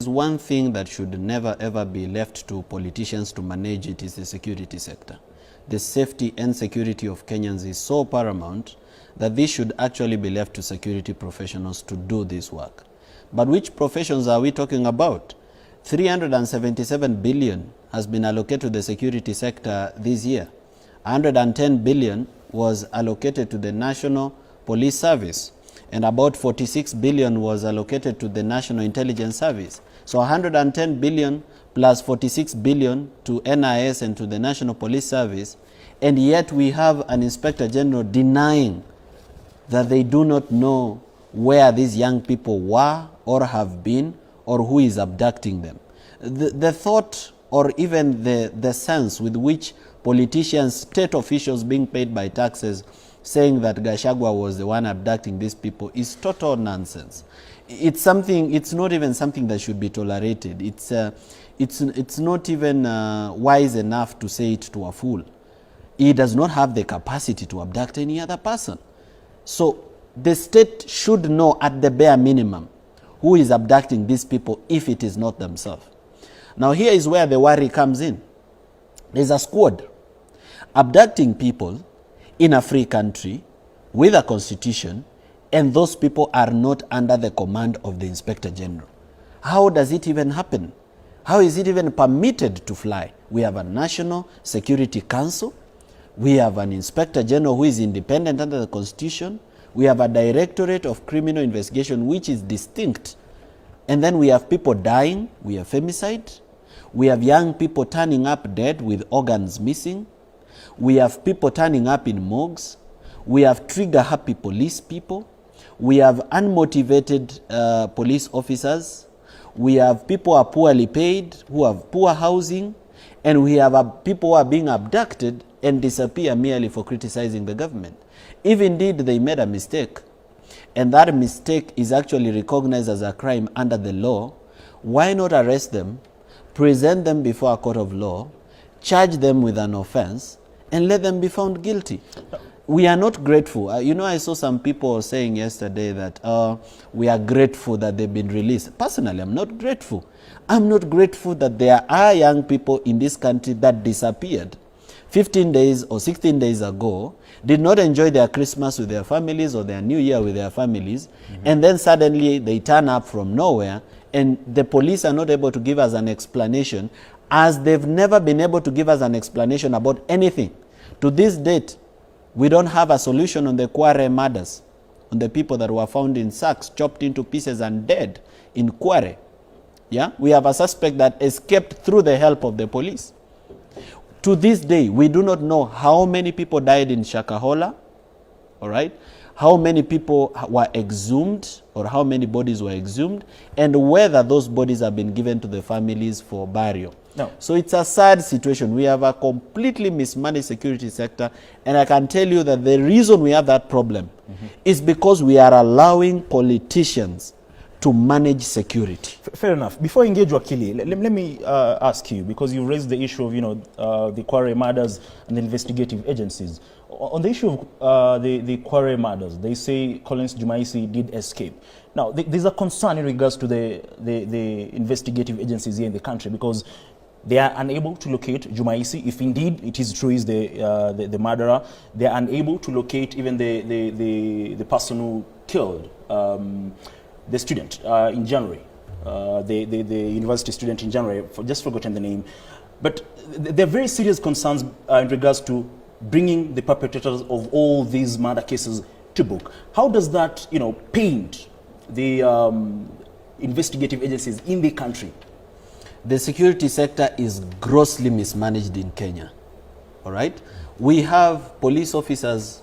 There's one thing that should never ever be left to politicians to manage. It is the security sector. The safety and security of Kenyans is so paramount that this should actually be left to security professionals to do this work. But which professions are we talking about? 377 billion has been allocated to the security sector this year. 110 billion was allocated to the National Police Service, and about 46 billion was allocated to the National Intelligence Service. So 110 billion plus 46 billion to NIS and to the National Police Service, and yet we have an Inspector General denying that they do not know where these young people were or have been or who is abducting them. The thought or even the sense with which politicians, state officials being paid by taxes, saying that Gachagua was the one abducting these people is total nonsense. It's something. It's not even something that should be tolerated. It's not even wise enough to say it to a fool. He does not have the capacity to abduct any other person. So the state should know at the bare minimum who is abducting these people if it is not themselves. Now here is where the worry comes in. There's a squad abducting people in a free country with a constitution, and those people are not under the command of the Inspector General. How does it even happen? How is it even permitted to fly? We have a National Security Council. We have an Inspector General who is independent under the Constitution. We have a Directorate of Criminal Investigation which is distinct. And then we have people dying. We have femicide. We have young people turning up dead with organs missing. We have people turning up in morgues. We have trigger-happy police people. We have unmotivated police officers. We have people who are poorly paid, who have poor housing. And we have people who are being abducted and disappear merely for criticizing the government. If indeed they made a mistake, and that mistake is actually recognized as a crime under the law, why not arrest them, present them before a court of law, charge them with an offense, and let them be found guilty? We are not grateful. I saw some people saying yesterday that we are grateful that they've been released. Personally, I'm not grateful. I'm not grateful that there are young people in this country that disappeared 15 days or 16 days ago, did not enjoy their Christmas with their families or their New Year with their families, and then suddenly they turn up from nowhere, and the police are not able to give us an explanation, as they've never been able to give us an explanation about anything. To this date, we don't have a solution on the Kware murders, on the people that were found in sacks, chopped into pieces and dead in Kware. Yeah? We have a suspect that escaped through the help of the police. To this day, we do not know how many people died in Shakahola, all right? How many people were exhumed, or how many bodies were exhumed, and whether those bodies have been given to the families for burial. No. So it's a sad situation. We have a completely mismanaged security sector, and I can tell you that the reason we have that problem is because we are allowing politicians to manage security. Fair enough. Before I engage Wakili, let me ask you, because you raised the issue of the Kware murders and the investigative agencies. On the issue of the Kware murders, they say Collins Jumaisi did escape. Now, there's a concern in regards to the investigative agencies here in the country, because they are unable to locate Jumaisi. If indeed it is true, is the murderer, they are unable to locate even the person who killed the student in January, the university student in January. Just forgotten the name. But there are very serious concerns in regards to bringing the perpetrators of all these murder cases to book. How does that, paint the investigative agencies in the country? The security sector is grossly mismanaged in Kenya, all right? We have police officers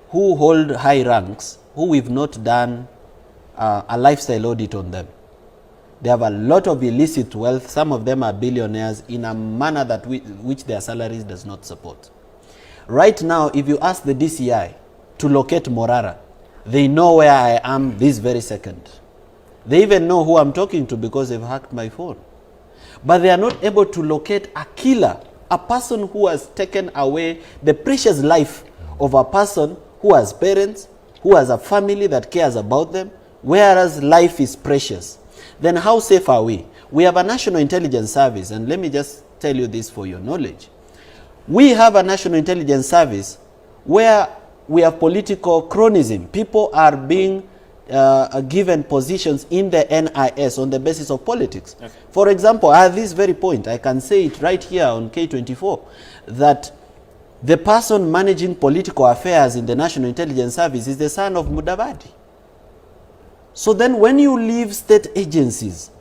who hold high ranks, who we've not done a lifestyle audit on them. They have a lot of illicit wealth. Some of them are billionaires in a manner that which their salaries does not support. Right now, if you ask the DCI to locate Morara, they know where I am this very second. They even know who I'm talking to because they've hacked my phone. But they are not able to locate a killer, a person who has taken away the precious life of a person who has parents, who has a family that cares about them, whereas life is precious. then how safe are we? We have a National Intelligence Service, and let me just tell you this for your knowledge. We have a National Intelligence Service where we have political cronyism. People are being given positions in the NIS on the basis of politics. Okay. For example, at this very point, I can say it right here on K24, that the person managing political affairs in the National Intelligence Service is the son of Mudavadi. So then when you leave state agencies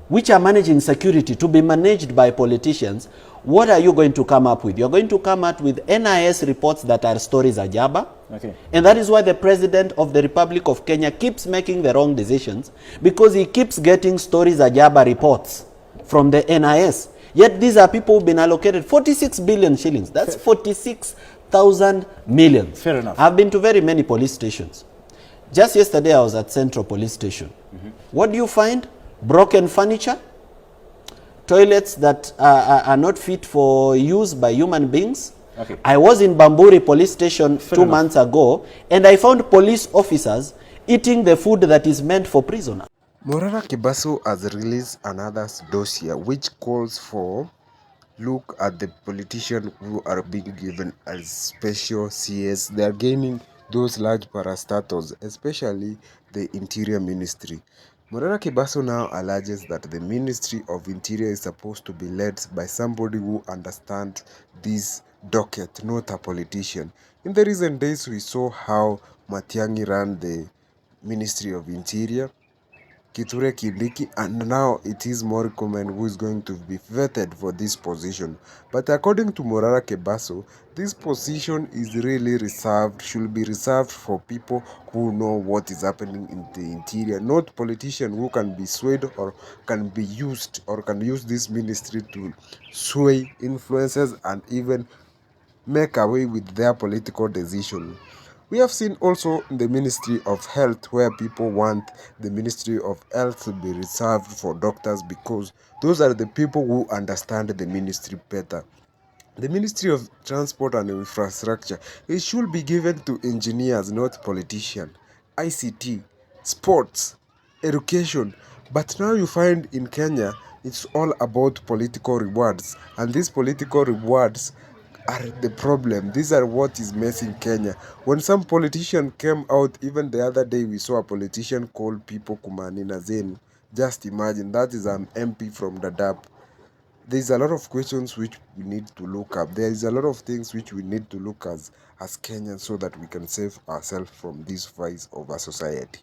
which are managing security to be managed by politicians, what are you going to come up with? You're going to come up with NIS reports that are stories ajaba. Okay. And that is why the President of the Republic of Kenya keeps making the wrong decisions, because he keeps getting stories ajaba reports from the NIS. Yet these are people who've been allocated 46 billion shillings. That's 46,000 million. Fair enough. I've been to very many police stations. Just yesterday I was at Central Police Station. What do you find? Broken furniture, toilets that are not fit for use by human beings. Okay. I was in Bamburi Police Station 2 months ago, and I found police officers eating the food that is meant for prisoners. MORARA KEBASO has released another dossier which calls for look at the politicians who are being given as special CS. They are gaining those large parastatals, especially the Interior Ministry. MORARA KEBASO now alleges that the Ministry of Interior is supposed to be led by somebody who understands this docket, not a politician. In the recent days, we saw how Matiang'i ran the Ministry of Interior, Kithure Kindiki, and now it is Murkomen who is going to be vetted for this position. But according to MORARA KEBASO, this position is really reserved, should be reserved for people who know what is happening in the interior, not politicians who can be swayed or can be used or can use this ministry to sway influences and even make away with their political decision. We have seen also the Ministry of Health, where people want the Ministry of Health to be reserved for doctors because those are the people who understand the ministry better. The Ministry of Transport and Infrastructure, it should be given to engineers, not politicians. ICT, sports, education. But now you find in Kenya, it's all about political rewards. And these political rewards are the problem. These are what is messing Kenya. When some politician came out, even the other day we saw a politician called people Kumanina Zenu. Just imagine, that is an MP from Dadaab. There is a lot of questions which we need to look up. There is a lot of things which we need to look as Kenyans so that we can save ourselves from this vice of our society.